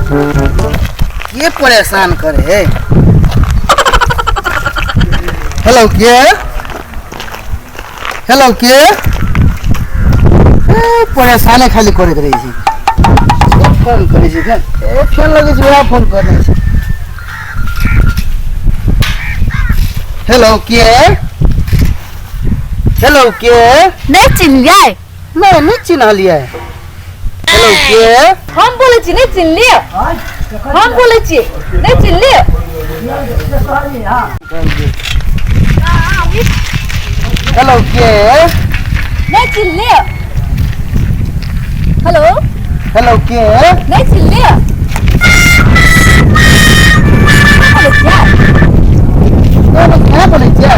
ये परेशान करे है। हेलो के परेशान खाली करे रही छी। फोन करे छी ना फोन लगे छी वहाँ फोन करने छी। हेलो के नहीं चिन्ह नहीं चिन्हलिए। हेलो के हम बोले छी नहीं चिन्ह लियो। हम बोले छी नहीं चिन्ह लियो। हेलो के नहीं चिन्ह लियो। हेलो के नहीं चिन्ह लियो। क्या बोले छे?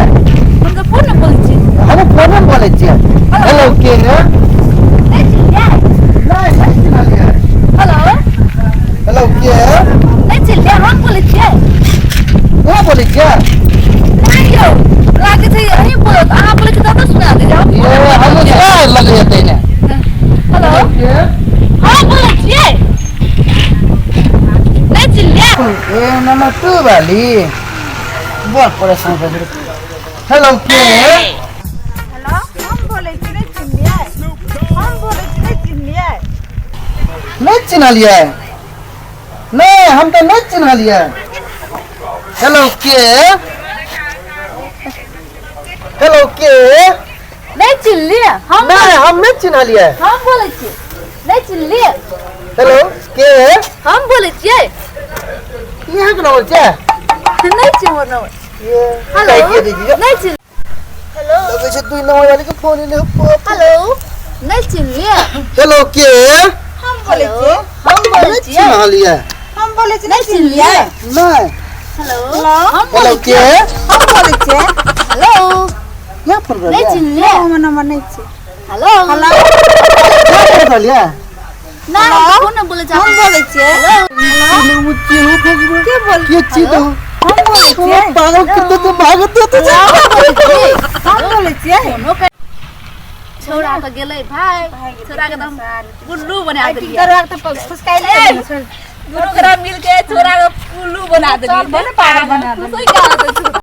हम तो फोन में बोले छी। हम फोन में बोले छे। हेलो के नहीं चिन्ह लियो। हेलो के नहीं चिन्ह लियो। हम बोले छी। क्या बोले छे? नहीं यो लागे छै यही बोलो अहाँ बोले छी त सुना दे हम क्या लग जेते ने। हेलो के हां बोले छी। नहीं चिन्ह लियो। ए नंबर 2 वाली बहुत परेशान कर रही। हेलो के हम बोले छी नहीं चिन्ह लियो। हम बोले छी नहीं चिन्ह लियो। नहीं चिन्हलिए। नहीं हम तो नहीं चिन्हलिए। हेलो के नहीं चिन्ह लियो। हम नहीं चिन्हलिए। हम बोले छी नहीं चिन्ह लियो। हेलो के हम बोले छी यहाँ के नंबर छे। नहीं चिन्ह न। ये हेलो के दीजिए। नहीं चिन्ह। हेलो लगे छे 2 नंबर वाली के फोन ले। हेलो नहीं चिन्ह लियो। हेलो के हम बोले छी। हम बोले छी चिन्हलिए। हम बोले छी नहीं चिन्ह लियो। नहीं हेलो हम हेलो बोले के हम बोले छी। हेलो क्या फोन कर नहीं लिया? चिन्ह लियो। हम नंबर नहीं छी। हेलो क्या फोन कर लिया? ना फोन में बोले छी। हम बोले छी। हेलो मुझे हो फेंक के बोल ये चीज हो। हम बोले छी। पागल कितने तो भागत तो हम बोले छी। छोरा तो गेलै भाई। छोरा के दम गुल्लू बना देलिए। करवा तो फुसकाई ले। दोनों मिल के छोरा के उल्लू बना देलिए। पागल बना देलिए। सोई का